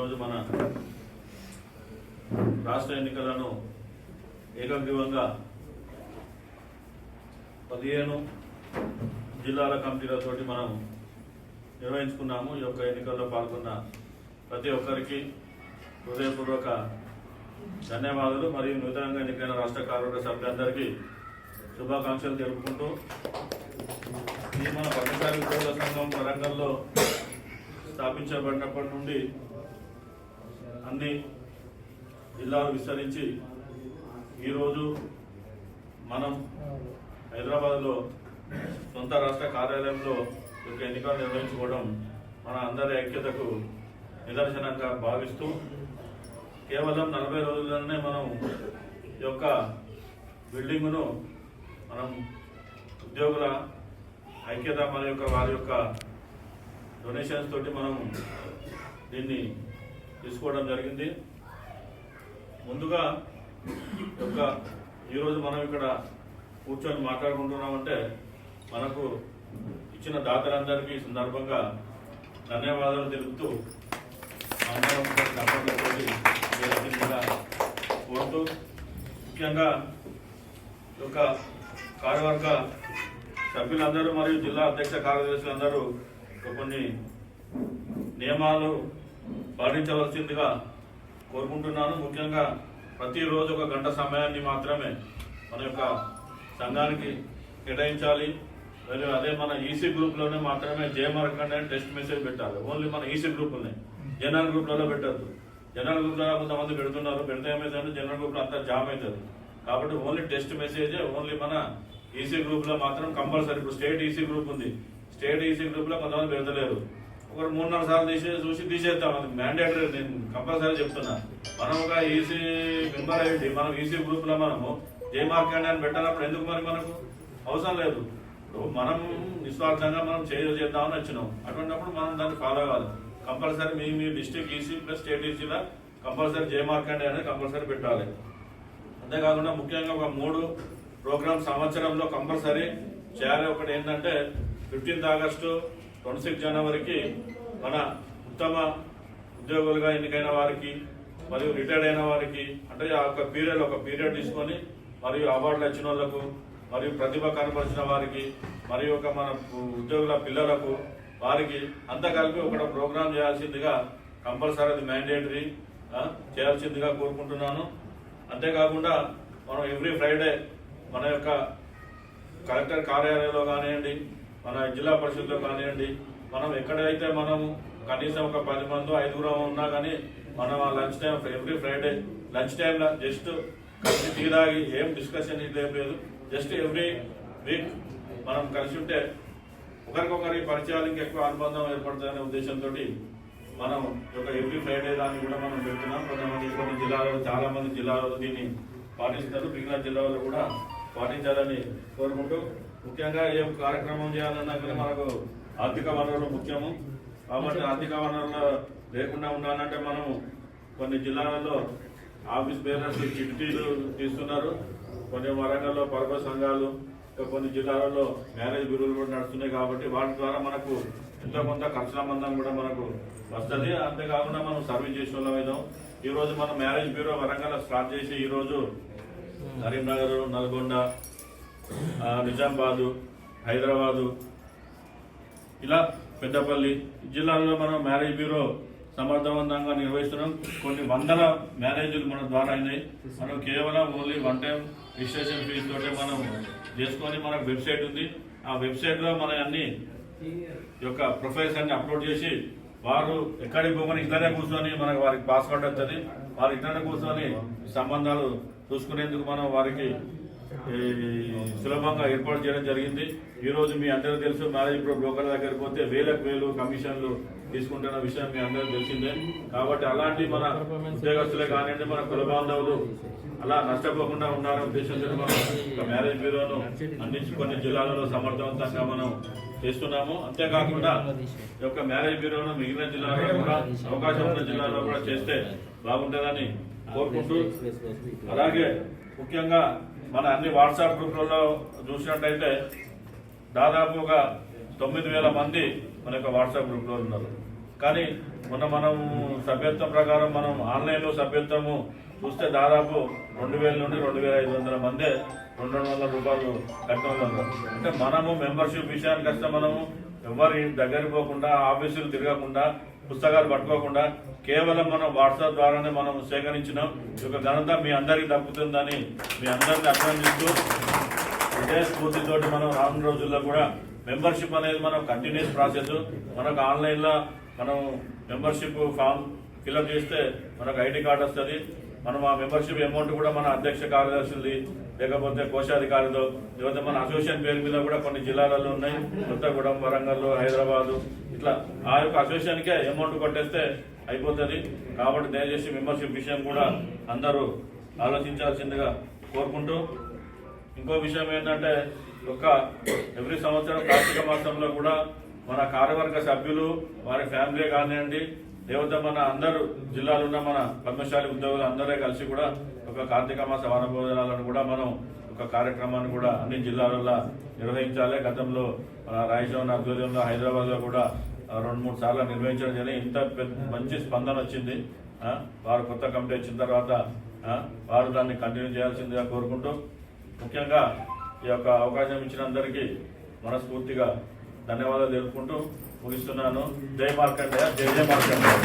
ఈరోజు మన రాష్ట్ర ఎన్నికలను ఏకగ్రీవంగా 15 జిల్లాల కమిటీలతోటి మనం నిర్వహించుకున్నాము. ఈ యొక్క ఎన్నికల్లో పాల్గొన్న ప్రతి ఒక్కరికి హృదయపూర్వక ధన్యవాదాలు మరియు నూతనంగా ఎన్నికైన రాష్ట్ర కార్యవర్గ సభ్యులందరికీ శుభాకాంక్షలు తెలుపుకుంటూ ఈ మన పట్టణాల ఉద్యోగుల సంఘం వరంగల్లో స్థాపించబడినప్పటి నుండి అన్ని జిల్లాలు విస్తరించి ఈరోజు మనం హైదరాబాద్లో సొంత రాష్ట్ర కార్యాలయంలో ఒక ఎన్నికలు నిర్వహించుకోవడం మన అందరి ఐక్యతకు నిదర్శనంగా భావిస్తూ కేవలం 40 రోజుల్లోనే మనం ఈ యొక్క బిల్డింగ్ను మనం ఉద్యోగుల ఐక్యత మన యొక్క వారి యొక్క డొనేషన్స్ తోటి మనం దీన్ని తీసుకోవడం జరిగింది. ముందుగా ఈరోజు మనం ఇక్కడ కూర్చొని మాట్లాడుకుంటున్నామంటే మనకు ఇచ్చిన దాతలందరికీ ఈ సందర్భంగా ధన్యవాదాలు తెలుపుతూ కోరుతూ ముఖ్యంగా యొక్క కార్యవర్గ సభ్యులందరూ మరియు జిల్లా అధ్యక్ష కార్యదర్శులందరూ కొన్ని నియమాలు పాటించవలసిందిగా కోరుకుంటున్నాను. ముఖ్యంగా ప్రతిరోజు 1 గంట సమయాన్ని మాత్రమే మన యొక్క సంఘానికి కేటాయించాలి. మరియు అదే మన ఈసీ గ్రూప్లోనే మాత్రమే జయమార్కండి అని టెక్స్ట్ మెసేజ్ పెట్టాలి. ఓన్లీ మన ఈసీ గ్రూపులనే, జనరల్ గ్రూప్లలో పెట్టద్దు. జనరల్ గ్రూప్లో కొంతమంది పెడుతున్నారు, పెడితే ఏమవుతుంది జనరల్ గ్రూప్లో అంతా జామ్ అవుతుంది. కాబట్టి ఓన్లీ టెక్స్ట్ మెసేజ్ ఓన్లీ మన ఈసీ గ్రూప్లో మాత్రం కంపల్సరీ. ఇప్పుడు స్టేట్ ఈసీ గ్రూప్ ఉంది, స్టేట్ ఈసీ గ్రూప్లో కొంతమంది పెడతలేరు. ఒకరు 3-4 సార్లు చూసి తీసేస్తాం. అది మ్యాండేటరీ, నేను కంపల్సరీ చెప్తున్నా. మనం ఒక ఈసీ మెంబర్ అయ్యి మనం ఈసీ గ్రూప్లో మనము జయమార్కండి అని పెట్టినప్పుడు ఎందుకు మరి మనకు అవసరం లేదు. మనం నిస్వార్థంగా మనం చేద్దామని వచ్చినాం. అటువంటిప్పుడు మనం దాన్ని ఫాలో కావాలి. కంపల్సరీ మీ డిస్ట్రిక్ట్ ఈసీ ప్లస్ స్టేట్ ఈసీలో కంపల్సరీ జయమార్కండి అనేది కంపల్సరీ పెట్టాలి. అంతేకాకుండా ముఖ్యంగా ఒక 3 ప్రోగ్రామ్స్ సంవత్సరంలో కంపల్సరీ చేయాలి. ఒకటి ఏంటంటే 15 ఆగస్టు 26 జనవరికి మన ఉత్తమ ఉద్యోగులుగా ఎన్నికైన వారికి మరియు రిటైర్డ్ అయిన వారికి అంటే ఒక పీరియడ్ తీసుకొని మరియు అవార్డులు వచ్చిన వాళ్ళకు మరియు ప్రతిభ కనపరిచిన వారికి మరియు మన ఉద్యోగుల పిల్లలకు వారికి అంతా కలిపి ఒక ప్రోగ్రాం చేయాల్సిందిగా కంపల్సరీ అది మ్యాండేటరీ చేయాల్సిందిగా కోరుకుంటున్నాను. అంతేకాకుండా మనం ఎవ్రీ ఫ్రైడే మన యొక్క కలెక్టర్ కార్యాలయంలో కానివ్వండి, మన జిల్లా పరిషత్లో కానివ్వండి, మనం ఎక్కడైతే మనము కనీసం ఒక 10 మంది 5 ఉన్నా కానీ మనం lunch time every Friday lunch టైంలో జస్ట్ కలిసి టీ తాగి ఏం డిస్కషన్ ఏం లేదు, జస్ట్ ఎవ్రీ వీక్ మనం కలిసి ఉంటే ఒకరికొకరి పరిచయాలు ఇంకెక్కువ అనుబంధం ఏర్పడుతుందనే ఉద్దేశంతో మనం ఒక ఎవ్రీ ఫ్రైడే దాన్ని కూడా మనం పెడుతున్నాం. కొన్ని జిల్లాలలో చాలా మంది జిల్లాలలో దీన్ని పాటిస్తారు, మిగిలిన జిల్లాలో కూడా పాటించాలని కోరుకుంటూ ముఖ్యంగా ఏ కార్యక్రమం చేయాలన్నా కానీ మనకు ఆర్థిక వనరులు ముఖ్యము. కాబట్టి ఆర్థిక వనరులు లేకుండా ఉండాలంటే మనము కొన్ని జిల్లాలలో ఆఫీస్ బేరర్స్ చిట్టీలు తీస్తున్నారు, కొన్ని వరంగల్లో పరప సంఘాలు, కొన్ని జిల్లాలలో మ్యారేజ్ బ్యూరోలు కూడా నడుస్తున్నాయి. కాబట్టి వాటి ద్వారా మనకు ఎంతో కొంత ఖర్చుల మందం కూడా మనకు వస్తుంది. అంతేకాకుండా మనం సర్వీస్ చేసే వాళ్ళ మీద ఈరోజు మనం మ్యారేజ్ బ్యూరో వరంగల్ స్టార్ట్ చేసి ఈరోజు కరీంనగర్, నల్గొండ, నిజామాబాదు, హైదరాబాదు ఇలా పెద్దపల్లి జిల్లాల్లో మనం మ్యారేజ్ బ్యూరో సమర్థవంతంగా నిర్వహిస్తున్నాం. కొన్ని 100 మ్యారేజీలు మన ద్వారా అయినాయి. మనం కేవలం ఓన్లీ 1 టైం రిజిస్ట్రేషన్ ఫీజు తోటే మనం చేసుకొని మనకు వెబ్సైట్ ఉంది. ఆ వెబ్సైట్లో మన అన్ని యొక్క ప్రొఫైల్స్ అన్ని అప్లోడ్ చేసి వారు ఎక్కడికి పోమని ఇట్లనే కూర్చొని మనకు వారికి పాస్వర్డ్ వస్తుంది. వారు ఇట్లనే కూర్చొని సంబంధాలు చూసుకునేందుకు మనం వారికి సులభంగా ఏర్పాటు చేయడం జరిగింది. ఈరోజు మీ అందరూ తెలుసు, మ్యారేజ్ బ్రోకర్ దగ్గరికి పోతే వేలకు కమిషన్లు తీసుకుంటున్న విషయం మీ అందరూ తెలిసిందే. కాబట్టి అలాంటి మన ఉద్యోగస్తులే కానివ్వండి, మన కుల బాంధవులు అలా నష్టపోకుండా ఉండాలనే ఉద్దేశంతో మనం మ్యారేజ్ బ్యూరోను అందించి కొన్ని జిల్లాలలో సమర్థవంతంగా మనం చేస్తున్నాము. అంతేకాకుండా ఈ యొక్క మ్యారేజ్ బ్యూరోను మిగిలిన జిల్లాలో కూడా అవకాశం ఉన్న జిల్లాలో కూడా చేస్తే బాగుంటుందని కోరుకుంటూ, అలాగే ముఖ్యంగా మన అన్ని వాట్సాప్ గ్రూపులలో చూసినట్టయితే దాదాపుగా 9,000 మంది మన యొక్క వాట్సాప్ గ్రూప్లో ఉన్నారు. కానీ మొన్న మనం సభ్యత్వం ప్రకారం మనం ఆన్లైన్లో సభ్యత్వము చూస్తే దాదాపు 2000 నుండి 2500 మందే 200 రూపాయలు కట్టడం. అంటే మనము మెంబర్షిప్ విషయానికి వస్తే మనము ఎవరి దగ్గరికి పోకుండా ఆఫీసులు తిరగకుండా పుస్తకాలు పట్టుకోకుండా కేవలం మనం వాట్సాప్ ద్వారానే మనం సేకరించినాం. ఈ యొక్క ఘనత మీ అందరికీ దక్కుతుందని మీ అందరినీ అభినందిస్తూ ఇదే స్ఫూర్తితోటి మనం రానున్న రోజుల్లో కూడా మెంబర్షిప్ అనేది మనం కంటిన్యూస్ ప్రాసెస్. మనకు ఆన్లైన్లో మనం మెంబర్షిప్ ఫామ్ ఫిల్అప్ చేస్తే మనకు ఐడి కార్డు వస్తుంది. మనం ఆ మెంబర్షిప్ అమౌంట్ కూడా మన అధ్యక్ష కార్యదర్శులది లేకపోతే కోశాధికారిలో లేకపోతే మన అసోసియేషన్ పేరు మీద కూడా కొన్ని జిల్లాలలో ఉన్నాయి, కొత్తగూడెం, వరంగల్, హైదరాబాదు, ఇట్లా ఆ యొక్క అసోసియేషన్కే అమౌంట్ కొట్టేస్తే అయిపోతుంది. కాబట్టి దయచేసి మెంబర్షిప్ విషయం కూడా అందరూ ఆలోచించాల్సిందిగా కోరుకుంటూ, ఇంకో విషయం ఏంటంటే ఎవ్రీ సంవత్సరం కార్తీక మాసంలో కూడా మన కార్యవర్గ సభ్యులు వారి ఫ్యామిలీ కానివ్వండి లేకపోతే మన అందరూ జిల్లాలో ఉన్న మన పద్మశాలి ఉద్యోగులు అందరే కలిసి కూడా ఒక కార్తీక మాస వనభోజనాలను కూడా మనం ఒక కార్యక్రమాన్ని కూడా అన్ని జిల్లాలలో నిర్వహించాలి. గతంలో మన రాయచౌన్ ఆధ్వర్యంలో హైదరాబాద్లో కూడా 2-3 సార్లు నిర్వహించడం జరిగింది. ఇంత మంచి స్పందన వచ్చింది. వారు కొత్త కమిటీ వచ్చిన తర్వాత వారు దాన్ని కంటిన్యూ చేయాల్సిందిగా కోరుకుంటూ, ముఖ్యంగా ఈ యొక్క అవకాశం ఇచ్చిన అందరికీ మనస్ఫూర్తిగా ధన్యవాదాలు తెలుపుకుంటూ ముగిస్తున్నాను. జై మార్కండేయ, జై జై మార్కండేయ.